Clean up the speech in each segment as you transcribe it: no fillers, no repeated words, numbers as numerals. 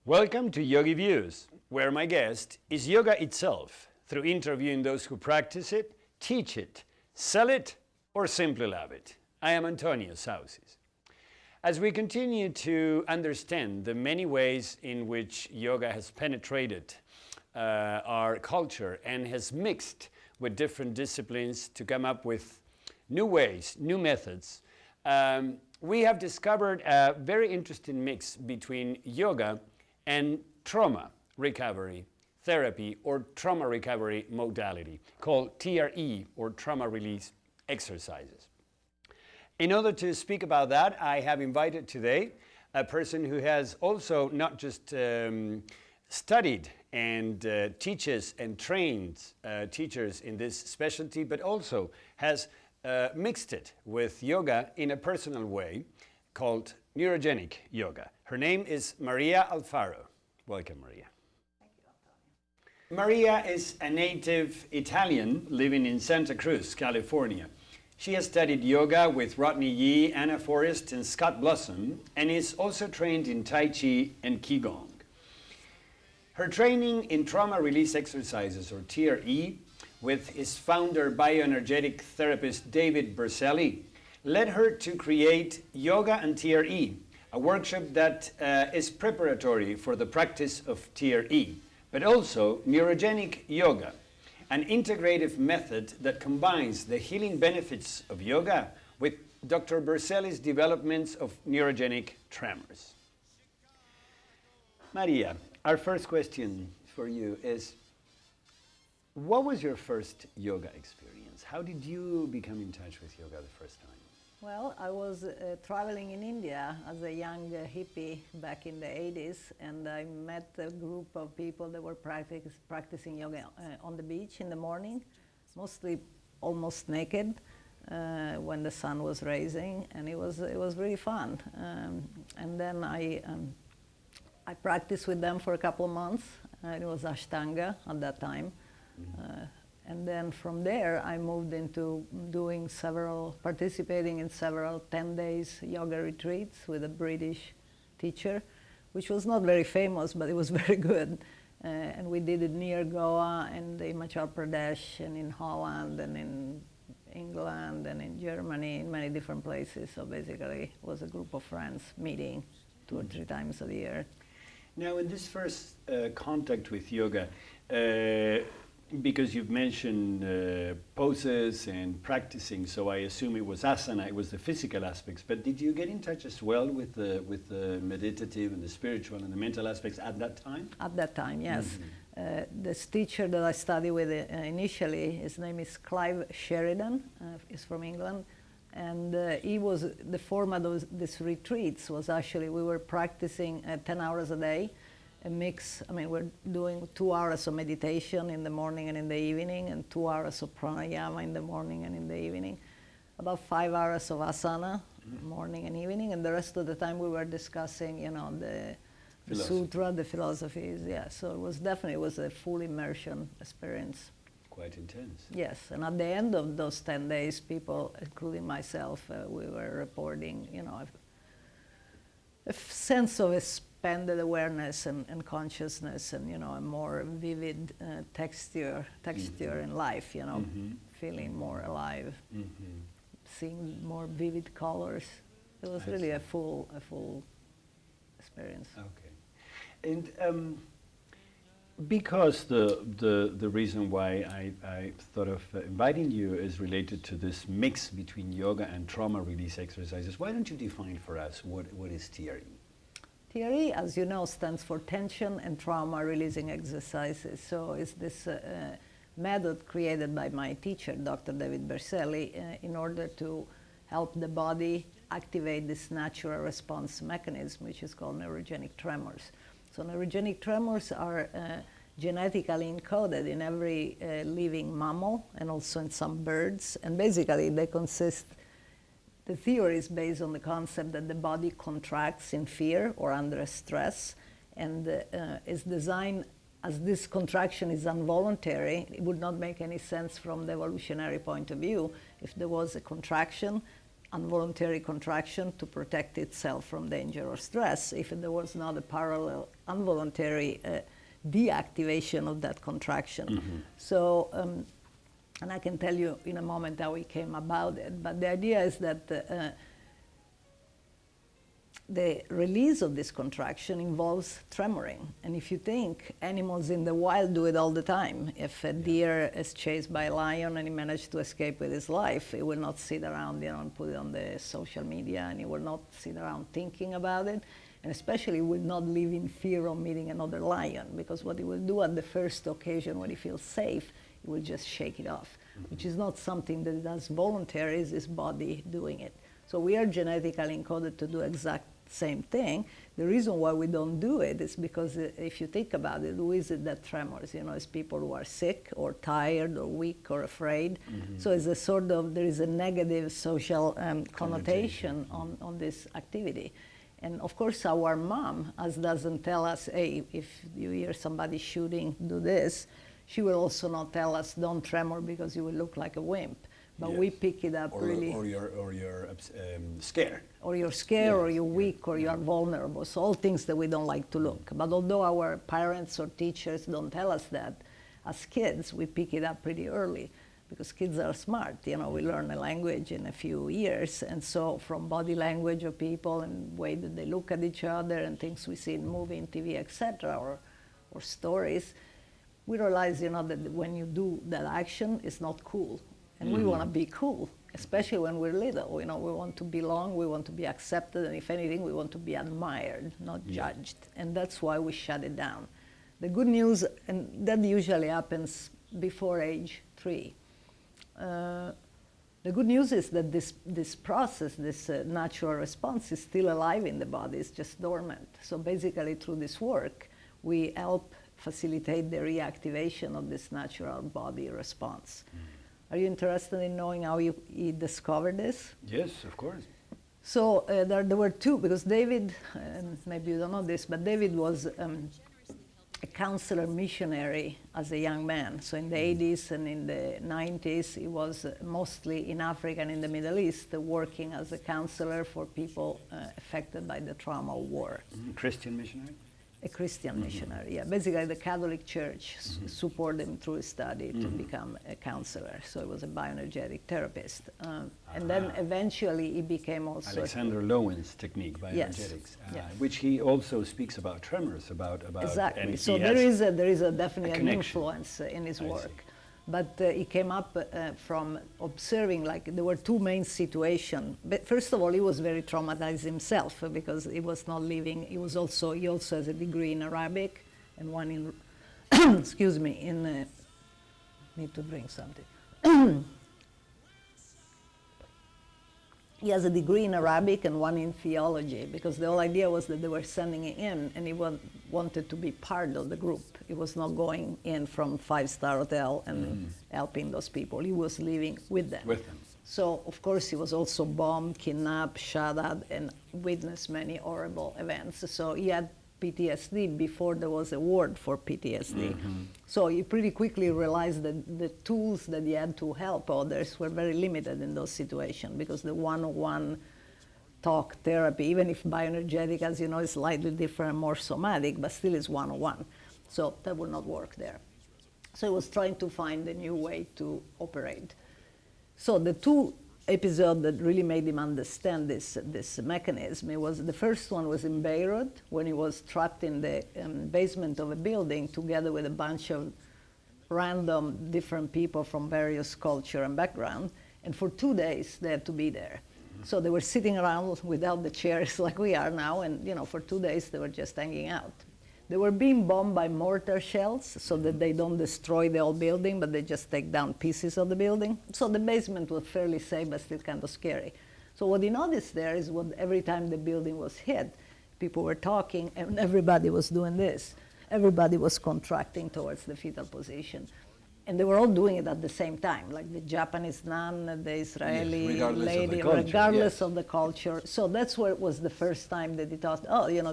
Welcome to YogiViews, where my guest is yoga itself, through interviewing those who practice it, teach it, sell it, or simply love it. I am Antonio Sausys. As we continue to understand the many ways in which yoga has penetrated our culture and has mixed with different disciplines to come up with new ways, new methods, we have discovered a very interesting mix between yoga and trauma recovery therapy or trauma recovery modality called TRE or trauma release exercises. In order to speak about that, I have invited today a person who has also not just studied and teaches and trains teachers in this specialty, but also has mixed it with yoga in a personal way called Neurogenic Yoga. Her name is Maria Alfaro. Welcome, Maria. Thank you, Antonio. Maria is a native Italian living in Santa Cruz, California. She has studied yoga with Rodney Yee, Forrest and Scott Blossom, and is also trained in Tai Chi and Qi Gong. Her training in trauma release exercises, or TRE, with his founder, bioenergetic therapist David Berceli, led her to create Yoga and TRE, a workshop that is preparatory for the practice of TRE, but also Neurogenic Yoga, an integrative method that combines the healing benefits of yoga with Dr. Berceli's developments of neurogenic tremors. Maria, our first question for you is, what was your first yoga experience? How did you become in touch with yoga the first time? Well, I was traveling in India as a young hippie back in the 80s, and I met a group of people that were practicing yoga on the beach in the morning, mostly almost naked when the sun was rising, and it was really fun. And then I practiced with them for a couple of months. It was Ashtanga at that time. And then from there, I moved into participating in several 10 days yoga retreats with a British teacher, which was not very famous, but it was very good. And we did it near Goa and in Himachal Pradesh and in Holland and in England and in Germany, in many different places. So basically, it was a group of friends meeting 2 or 3 times a year. Now, in this first contact with yoga, because you've mentioned poses and practicing, so I assume it was asana, it was the physical aspects, but did you get in touch as well with the meditative and the spiritual and the mental aspects at that time? At that time, yes. This teacher that I studied with initially, his name is Clive Sheridan, he's from England, and he was, the format of these retreats was actually, we were practicing 10 hours a day, a mix. I mean, we're doing 2 hours of meditation in the morning and in the evening, and 2 hours of pranayama in the morning and in the evening. About 5 hours of asana, morning and evening, and the rest of the time we were discussing, the sutra, the philosophies. Yeah, so it was a full immersion experience. Quite intense. Yes, and at the end of those 10 days, people, including myself, we were reporting, a sense of expanded awareness and consciousness, and a more vivid texture in life. Feeling more alive, seeing more vivid colors. It was really a full experience. Okay, and because the reason why I thought of inviting you is related to this mix between yoga and trauma release exercises. Why don't you define for us what is TRE? TRE, as you know, stands for tension and trauma releasing exercises. So it's this method created by my teacher, Dr. David Berceli, in order to help the body activate this natural response mechanism, which is called neurogenic tremors. So neurogenic tremors are genetically encoded in every living mammal and also in some birds. And basically they consist, the theory is based on the concept that the body contracts in fear or under stress, and is designed, as this contraction is involuntary, it would not make any sense from the evolutionary point of view if there was a contraction involuntary contraction to protect itself from danger or stress if there was not a parallel involuntary deactivation of that contraction. Mm-hmm. So, and I can tell you in a moment how we came about it, but the idea is that the release of this contraction involves tremoring. And if you think, animals in the wild do it all the time. If a deer is chased by a lion and he managed to escape with his life, he will not sit around, and put it on the social media, and he will not sit around thinking about it. And especially will not live in fear of meeting another lion, because what he will do at the first occasion when he feels safe, he will just shake it off, which is not something that he does voluntarily, it's his body doing it. So we are genetically encoded to do exact same thing. The reason why we don't do it is because if you think about it, who is it that tremors? It's people who are sick or tired or weak or afraid. Mm-hmm. So it's a sort of, there is a negative social connotation on this activity. And of course our mom, as doesn't tell us, hey, if you hear somebody shooting, do this, she will also not tell us, don't tremor because you will look like a wimp. But we pick it up really. Or you're scared. Or you're scared, or you're weak, or you are vulnerable. So all things that we don't like to look. But although our parents or teachers don't tell us that, as kids, we pick it up pretty early. Because kids are smart, we learn a language in a few years. And so from body language of people and way that they look at each other and things we see in movie and TV, etc., or stories, we realize, that when you do that action, it's not cool. And we want to be cool, especially when we're little. We want to belong, we want to be accepted, and if anything, we want to be admired, not judged. And that's why we shut it down. The good news, and that usually happens before age 3. The good news is that this process, this natural response is still alive in the body, it's just dormant. So basically through this work, we help facilitate the reactivation of this natural body response. Are you interested in knowing how he discovered this? Yes, of course. So there were two, because David, maybe you don't know this, but David was a counselor missionary as a young man. So in the 80s and in the 90s, he was mostly in Africa and in the Middle East, working as a counselor for people affected by the trauma of war. Christian missionary? A Christian missionary, yeah. Basically, the Catholic Church supported him through his study to become a counselor. So he was a bioenergetic therapist. And then eventually he became also... Alexander Lowen's technique, bioenergetics, which he also speaks about tremors, about exactly. So there is a definitely an influence in his work. But he came up from observing, there were two main situations. But first of all, he was very traumatized himself because he was not living. He also has a degree in Arabic and one in, excuse me, need to drink something. He has a degree in Arabic and one in theology, because the whole idea was that they were sending him in and he wanted to be part of the group. He was not going in from 5-star hotel and helping those people. He was living with them. So, of course, he was also bombed, kidnapped, shot at, and witnessed many horrible events. So he had PTSD before there was a word for PTSD. So he pretty quickly realized that the tools that he had to help others were very limited in those situations, because the one-on-one talk therapy, even if bioenergetic, as you know, is slightly different, more somatic, but still is one-on-one. So that would not work there. So he was trying to find a new way to operate. So the two episode that really made him understand this mechanism, the first one was in Beirut, when he was trapped in the basement of a building together with a bunch of random different people from various culture and background, and for 2 days they had to be there. So they were sitting around without the chairs like we are now, and for 2 days they were just hanging out. They were being bombed by mortar shells so that they don't destroy the whole building, but they just take down pieces of the building. So the basement was fairly safe, but still kind of scary. So what he noticed there is every time the building was hit, people were talking and everybody was doing this. Everybody was contracting towards the fetal position. And they were all doing it at the same time, like the Japanese nun, the Israeli lady, regardless of the culture. So that's where it was the first time that he thought,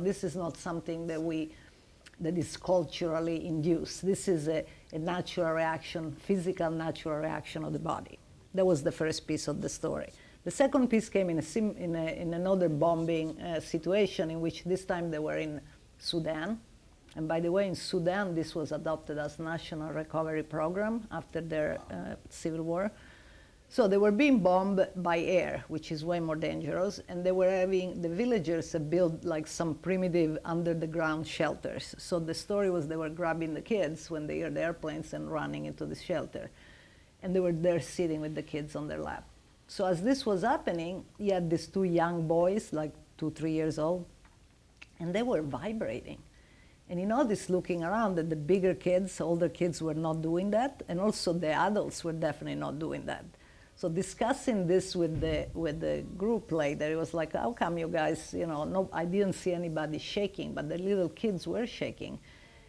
this is not something that is culturally induced. This is a natural reaction, physical natural reaction of the body. That was the first piece of the story. The second piece came in another bombing situation in which this time they were in Sudan. And by the way, in Sudan, this was adopted as National Recovery Program after their civil war. So they were being bombed by air, which is way more dangerous, and they were having, the villagers had built like some primitive under-the-ground shelters. So the story was they were grabbing the kids when they heard the airplanes and running into the shelter. And they were there sitting with the kids on their lap. So as this was happening, you had these two young boys, like 2, 3 years old, and they were vibrating. And you notice looking around that the bigger kids, older kids were not doing that, and also the adults were definitely not doing that. So discussing this with the group later, it was like, how come you guys, no, I didn't see anybody shaking, but the little kids were shaking.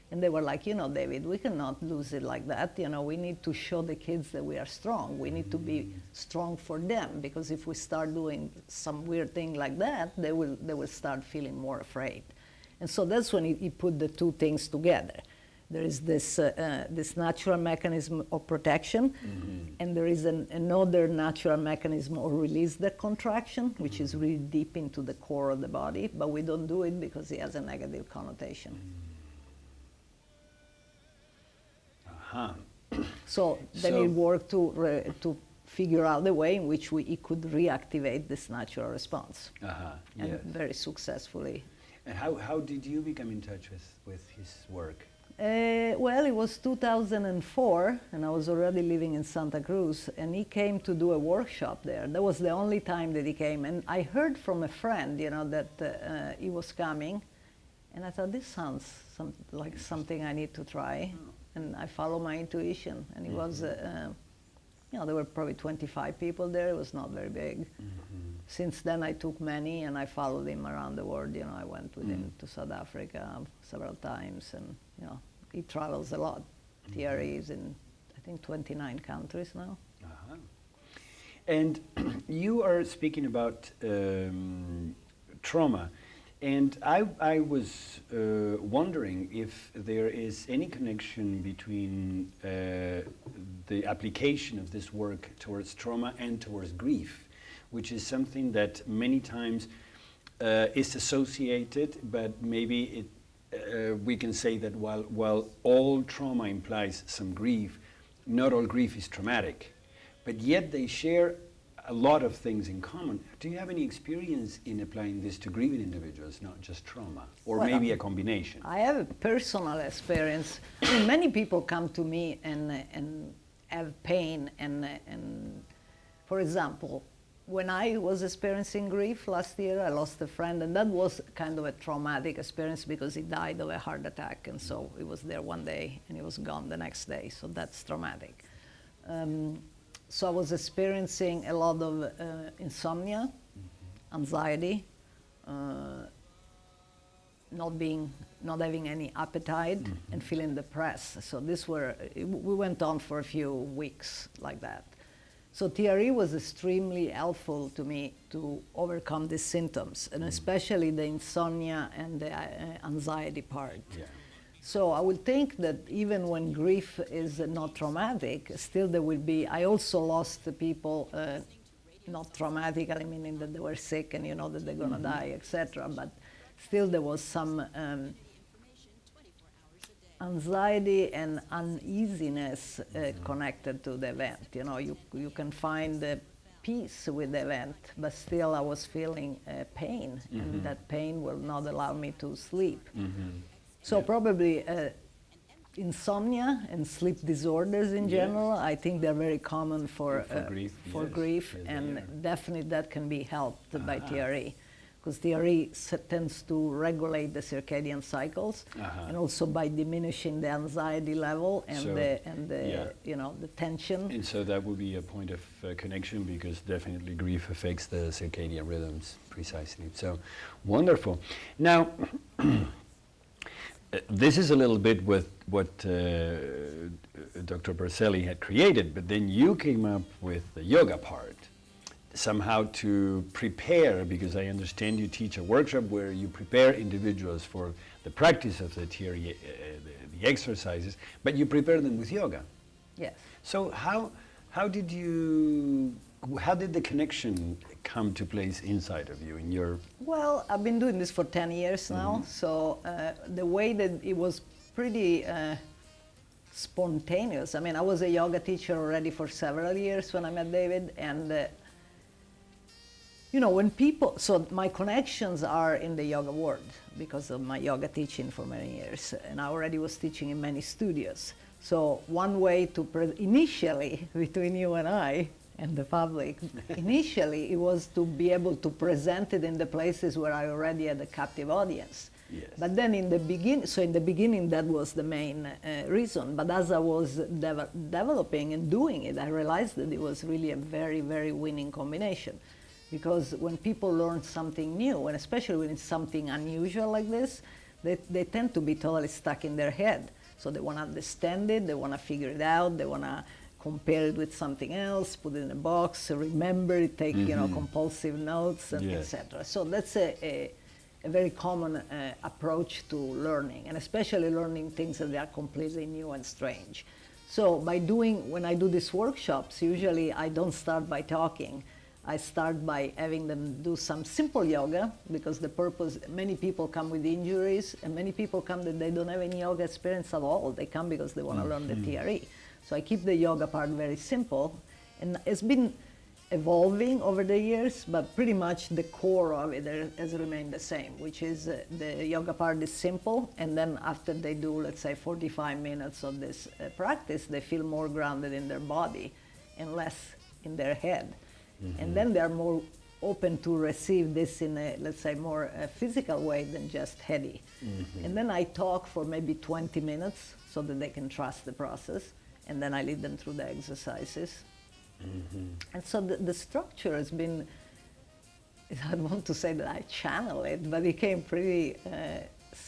And they were like, David, we cannot lose it like that. We need to show the kids that we are strong. We need to be strong for them, because if we start doing some weird thing like that, they will start feeling more afraid. And so that's when he put the two things together. There is this natural mechanism of protection, and there is another natural mechanism of release the contraction, which is really deep into the core of the body, but we don't do it because it has a negative connotation. So then we worked to figure out the way in which it could reactivate this natural response, and yes. very successfully. And how did you become in touch with his work? Well, it was 2004, and I was already living in Santa Cruz, and he came to do a workshop there. That was the only time that he came, and I heard from a friend, that he was coming, and I thought, this sounds like something I need to try. And I followed my intuition, and it was, there were probably 25 people there. It was not very big. Since then, I took many, and I followed him around the world. I went with him to South Africa several times, and he travels a lot. TRE is in, I think, 29 countries now. And you are speaking about trauma. And I was wondering if there is any connection between the application of this work towards trauma and towards grief, which is something that many times is associated, but maybe we can say that while all trauma implies some grief, not all grief is traumatic, but yet they share a lot of things in common. Do you have any experience in applying this to grieving individuals, not just trauma, or maybe a combination? I have a personal experience. I mean, many people come to me and have pain, and for example, when I was experiencing grief last year, I lost a friend, and that was kind of a traumatic experience because he died of a heart attack, and so he was there one day and he was gone the next day, so that's traumatic. So I was experiencing a lot of insomnia, anxiety, not having any appetite, and feeling depressed. So we went on for a few weeks like that. So TRE was extremely helpful to me to overcome these symptoms, and especially the insomnia and the anxiety part. Yeah. So I would think that even when grief is not traumatic, still there will be, I also lost the people, not traumatically, meaning that they were sick and that they're gonna die, etc. But still there was some anxiety and uneasiness connected to the event. You can find peace with the event, but still I was feeling pain, and that pain will not allow me to sleep. So probably insomnia and sleep disorders in general, I think they're very common for grief, yes, and definitely that can be helped by TRE, because TRE tends to regulate the circadian cycles, and also by diminishing the anxiety level and the tension. And so that would be a point of connection, because definitely grief affects the circadian rhythms precisely. So wonderful. Now. This is a little bit with what Dr. Berceli had created, but then you came up with the yoga part, somehow to prepare, because I understand you teach a workshop where you prepare individuals for the practice of the TRE, the exercises, but you prepare them with yoga. Yes. So how did you how did the connection come to place inside of you in your... Well, I've been doing this for 10 years now, so the way that it was pretty spontaneous. I mean, I was a yoga teacher already for several years when I met David, and you know, when people, so my connections are in the yoga world because of my yoga teaching for many years, and I already was teaching in many studios. So one way to, initially, between you and I, and the public, initially it was to be able to present it in the places where I already had a captive audience. Yes. But then in the beginning that was the main reason. But as I was developing and doing it, I realized that it was really a very, very winning combination. Because when people learn something new, and especially when it's something unusual like this, they tend to be totally stuck in their head. So they want to understand it, they want to figure it out, they want to compare it with something else, put it in a box, remember it, take you know, compulsive notes, and etc. So that's a very common approach to learning, and especially learning things that are completely new and strange. So when I do these workshops, usually I don't start by talking. I start by having them do some simple yoga, because the purpose, many people come with injuries, and many people come that they don't have any yoga experience at all. They come because they want to learn the TRE. So I keep the yoga part very simple, and it's been evolving over the years, but pretty much the core of it has remained the same, which is the yoga part is simple, and then after they do, let's say, 45 minutes of this practice, they feel more grounded in their body and less in their head. And then they're more open to receive this in a, let's say, more physical way than just heady. And then I talk for maybe 20 minutes so that they can trust the process, and then I lead them through the exercises. And so the structure has been, I don't want to say that I channel it, but it came pretty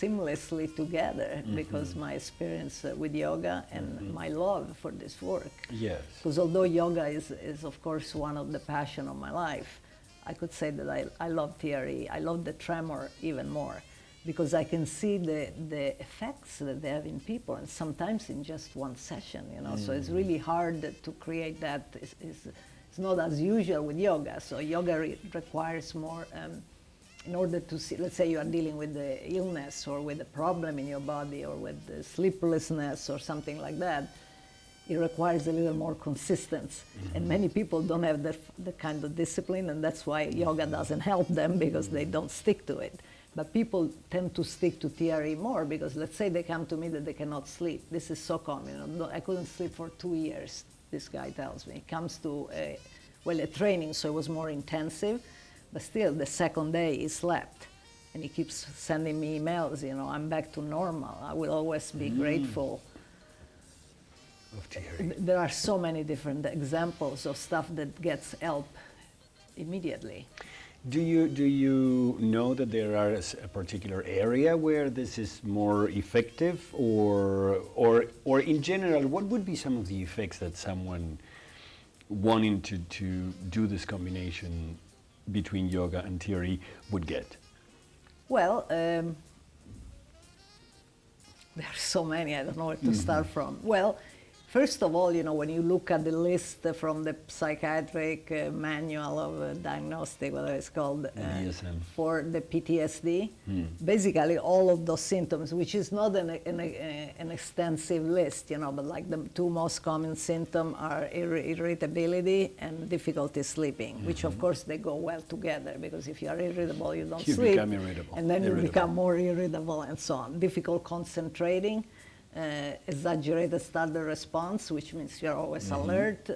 seamlessly together because my experience with yoga and my love for this work. Yes. Because although yoga is of course one of the passion of my life, I could say that I love TRE. I love the tremor even more, because I can see the effects that they have in people, and sometimes in just one session, you know. So it's really hard to create that. It's not as usual with yoga. So yoga requires more, in order to see, let's say you are dealing with the illness or with a problem in your body or with the sleeplessness or something like that, it requires a little more consistency. And many people don't have the kind of discipline, and that's why yoga doesn't help them, because they don't stick to it. But people tend to stick to TRE more, because let's say they come to me that they cannot sleep. This is so common. You know, I couldn't sleep for 2 years, this guy tells me. It comes to a training, so it was more intensive, but still the second day he slept. And he keeps sending me emails, you know, I'm back to normal. I will always be grateful. Of TRE. There are so many different examples of stuff that gets help immediately. Do you know that there are a particular area where this is more effective, or in general, what would be some of the effects that someone wanting to do this combination between yoga and TRE would get? Well, there are so many, I don't know where to start from. Well, first of all, you know, when you look at the list from the psychiatric manual of diagnostic, whatever it's called, for the PTSD, basically all of those symptoms, which is not an extensive list, you know, but like the two most common symptoms are irritability and difficulty sleeping, which of course they go well together, because if you are irritable, you don't sleep. You become irritable. And then you become more irritable and so on. Difficult concentrating. Exaggerated startle response, which means you're always alert,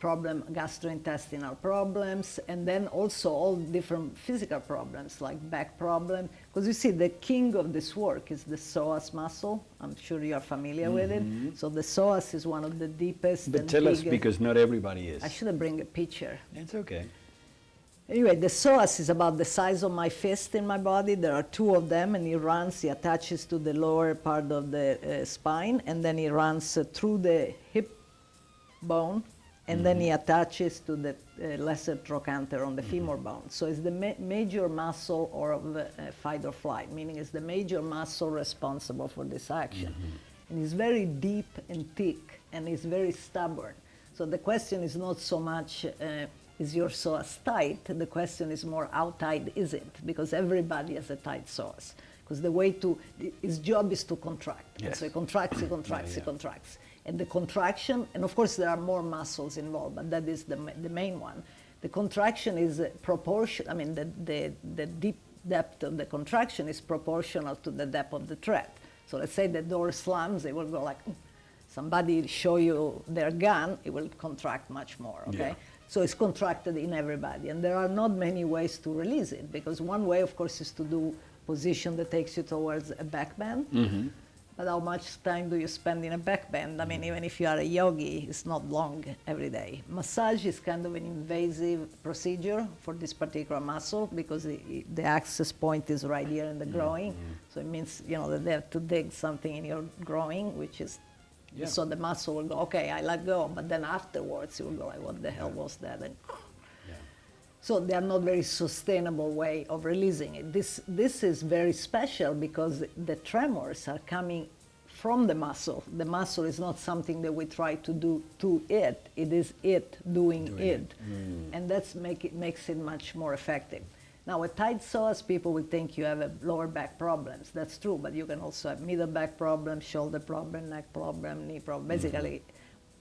gastrointestinal problems, and then also all different physical problems like back problem. Because you see, the king of this work is the psoas muscle. I'm sure you are familiar with it. So the psoas is one of the deepest. But tell us, because not everybody is. I should bring a picture. It's okay. Anyway, the psoas is about the size of my fist in my body. There are two of them, and he attaches to the lower part of the spine, and then he runs through the hip bone, and then he attaches to the lesser trochanter on the femur bone. So it's the major muscle of fight or flight, meaning it's the major muscle responsible for this action. And it's very deep and thick, and it's very stubborn. So the question is not so much, is your psoas tight? The question is more, how tight is it? Because everybody has a tight psoas. Because the way to, his job is to contract. Yes. And so he contracts, he contracts, he contracts. And the contraction, and of course there are more muscles involved, but that is the main one. The contraction is proportional, I mean, the deep depth of the contraction is proportional to the depth of the thread. So let's say the door slams, it will go like, somebody show you their gun, it will contract much more, okay? Yeah. So it's contracted in everybody. And there are not many ways to release it, because one way, of course, is to do position that takes you towards a back bend. Mm-hmm. But how much time do you spend in a back bend? I mean, even if you are a yogi, it's not long every day. Massage is kind of an invasive procedure for this particular muscle because the access point is right here in the groin. So it means, you know, that they have to dig something in your groin, which is, so the muscle will go, okay, I let go. But then afterwards, it will go like, what the hell was that? And so they are not very sustainable way of releasing it. This is very special because the tremors are coming from the muscle. The muscle is not something that we try to do to it. It is it doing it. And that's makes it much more effective. Now, with tight psoas, people will think you have lower back problems. That's true, but you can also have middle back problems, shoulder problem, neck problem, knee problem. Basically,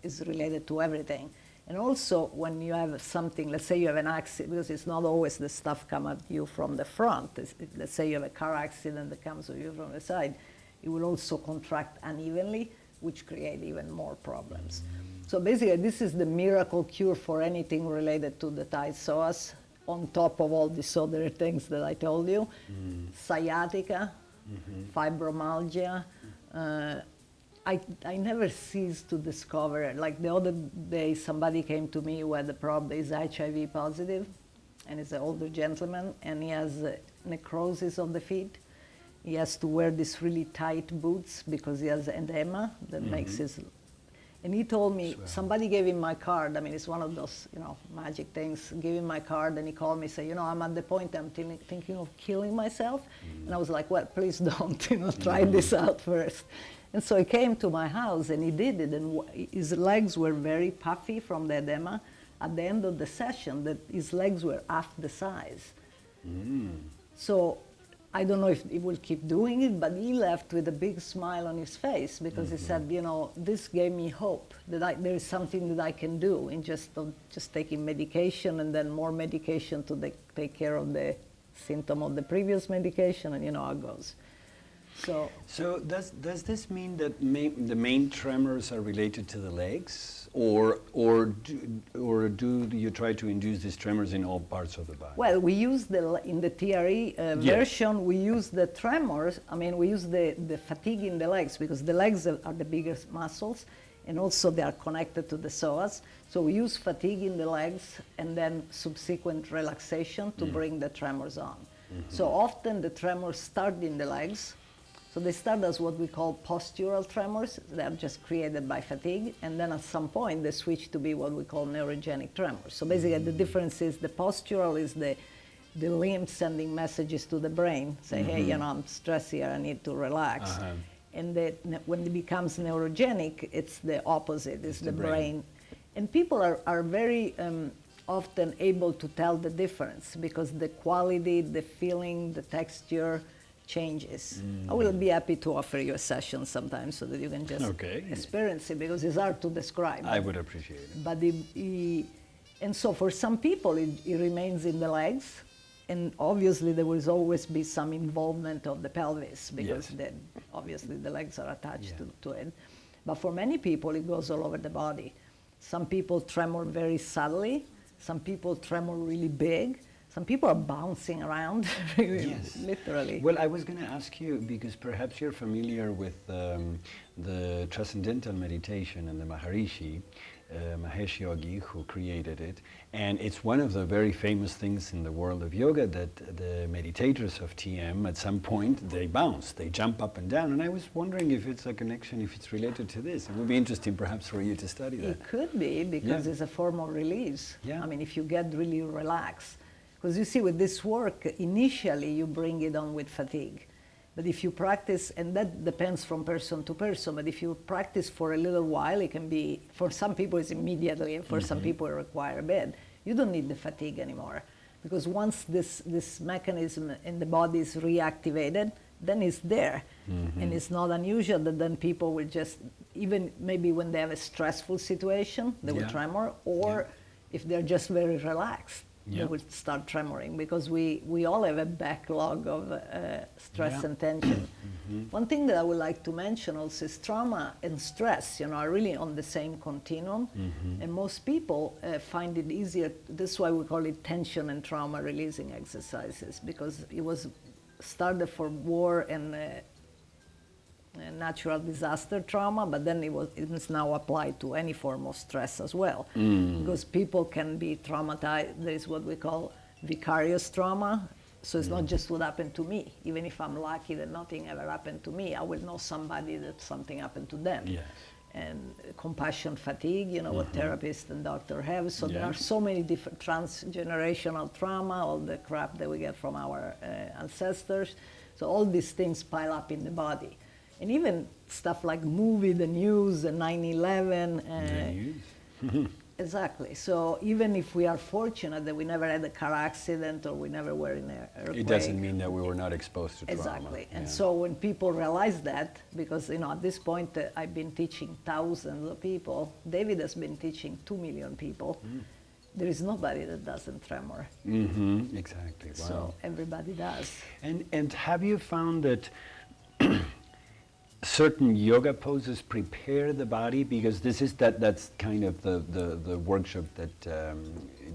it's related to everything. And also, when you have something, let's say you have an accident, because it's not always the stuff come at you from the front. Let's say you have a car accident that comes at you from the side, it will also contract unevenly, which create even more problems. So basically, this is the miracle cure for anything related to the tight psoas, on top of all these other things that I told you. Sciatica, fibromyalgia, I never cease to discover, like the other day somebody came to me who had a problem, he's HIV positive, and he's an older gentleman, and he has necrosis of the feet. He has to wear these really tight boots because he has edema that makes his, and he told me, somebody gave him my card, I mean, it's one of those, you know, magic things, gave him my card, and he called me, said, you know, I'm at the point I'm thinking of killing myself, and I was like, well, please don't, you know, try this out first. And so he came to my house and he did it, and his legs were very puffy from the edema. At the end of the session, that his legs were half the size. So I don't know if he will keep doing it, but he left with a big smile on his face because he said, you know, this gave me hope that there is something that I can do in just taking medication and then more medication to take care of the symptom of the previous medication, and you know how it goes. So does this mean that the main tremors are related to the legs, or do you try to induce these tremors in all parts of the body? Well, we use in the TRE version, we use the tremors. I mean, we use the fatigue in the legs because the legs are the biggest muscles, and also they are connected to the psoas. So we use fatigue in the legs and then subsequent relaxation to bring the tremors on. So often the tremors start in the legs. So they start as what we call postural tremors. They are just created by fatigue. And then at some point, they switch to be what we call neurogenic tremors. So basically, the difference is the postural is the limbs sending messages to the brain, say, hey, you know, I'm stressed here, I need to relax. And when it becomes neurogenic, it's the opposite, it's the brain. And people are very often able to tell the difference because the quality, the feeling, the texture, changes. I will be happy to offer you a session sometime so that you can just experience it because it's hard to describe. I would appreciate it. But and so for some people it remains in the legs, and obviously there will always be some involvement of the pelvis because obviously the legs are attached to it. But for many people it goes all over the body. Some people tremor very subtly, some people tremor really big. Some people are bouncing around, literally. Well, I was going to ask you, because perhaps you're familiar with the transcendental meditation and the Maharishi, Mahesh Yogi, who created it. And it's one of the very famous things in the world of yoga that the meditators of TM, at some point, they bounce, they jump up and down. And I was wondering if it's a connection, if it's related to this. It would be interesting perhaps for you to study that. It could be, because it's a form of release. I mean, if you get really relaxed. Because you see, with this work, initially you bring it on with fatigue. But if you practice, and that depends from person to person, but if you practice for a little while, it can be, for some people it's immediately, and for some people it requires a bed. You don't need the fatigue anymore. Because once this mechanism in the body is reactivated, then it's there. And it's not unusual that then people will just, even maybe when they have a stressful situation, they will tremor, or if they're just very relaxed, they will start tremoring, because we all have a backlog of stress and tension. One thing that I would like to mention also is trauma and stress, are really on the same continuum. And most people find it easier, that's why we call it tension and trauma releasing exercises, because it was started for war and natural disaster trauma, but then it is now applied to any form of stress as well. Because people can be traumatized. There is what we call vicarious trauma. So it's not just what happened to me. Even if I'm lucky that nothing ever happened to me, I will know somebody that something happened to them. Yes. And compassion fatigue, what therapists and doctors have. So there are so many different transgenerational trauma, all the crap that we get from our ancestors. So all these things pile up in the body. And even stuff like the news, and 9/11. Exactly. So even if we are fortunate that we never had a car accident or we never were in an earthquake. It doesn't mean that we were not exposed to trauma. Exactly. And so when people realize that, because at this point I've been teaching thousands of people, David has been teaching 2 million people, there is nobody that doesn't tremor. Exactly. Wow. So everybody does. And have you found that certain yoga poses prepare the body, because that's kind of the workshop that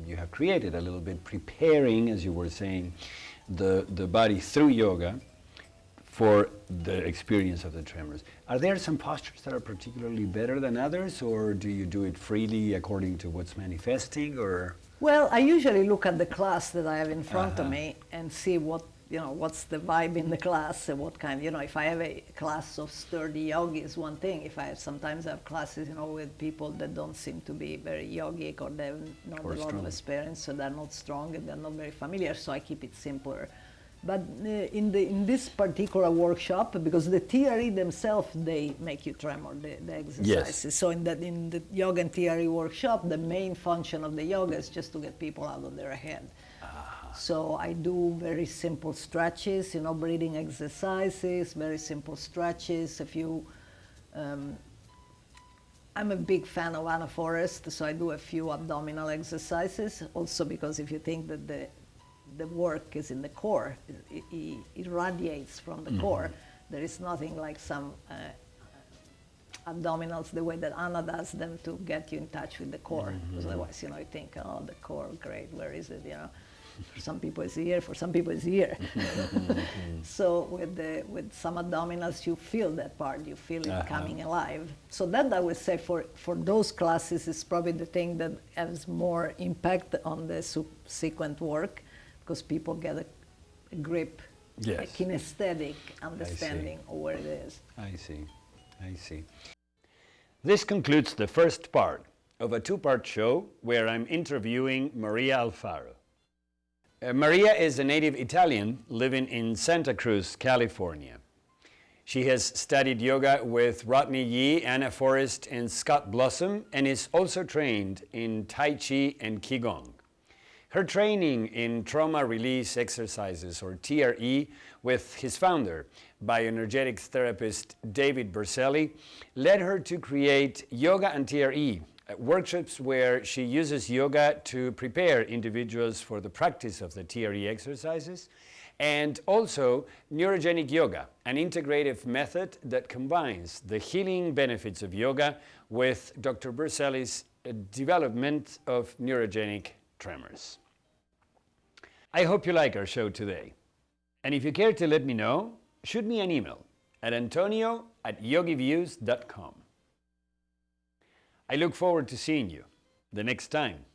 you have created a little bit, preparing, as you were saying, the body through yoga for the experience of the tremors. Are there some postures that are particularly better than others, or do you do it freely according to what's manifesting, or? Well, I usually look at the class that I have in front of me and see what's the vibe in the class and what kind, if I have a class of sturdy yogis, one thing. If sometimes I have classes, with people that don't seem to be very yogic, or they have not a lot of experience, so they're not strong and they're not very familiar, so I keep it simpler. But in this particular workshop, because the TRE themselves, they make you tremor, the exercises. Yes. So in the yoga and TRE workshop, the main function of the yoga is just to get people out of their head. So I do very simple stretches, breathing exercises, very simple stretches. I'm a big fan of Anna Forrest, so I do a few abdominal exercises. Also because if you think that the work is in the core, it radiates from the core. There is nothing like some abdominals, the way that Anna does them, to get you in touch with the core. Because otherwise, you think, oh, the core, great, where is it, For some people it's here, for some people it's here. So with some abdominals, you feel that part, you feel it coming alive. So that I would say for those classes is probably the thing that has more impact on the subsequent work, because people get a grip, a kinesthetic understanding of where it is. I see. This concludes the first part of a two-part show where I'm interviewing Maria Alfaro. Maria is a native Italian living in Santa Cruz, California. She has studied yoga with Rodney Yee, Forrest and Scott Blossom, and is also trained in Tai Chi and Qi Gong. Her training in trauma release exercises, or TRE, with his founder, bioenergetic therapist David Berceli, led her to create Yoga and TRE, workshops where she uses yoga to prepare individuals for the practice of the TRE exercises, and also Neurogenic Yoga, an integrative method that combines the healing benefits of yoga with Dr. Berceli's development of neurogenic tremors. I hope you like our show today. And if you care to let me know, shoot me an email at antonio@yogiviews.com. I look forward to seeing you the next time.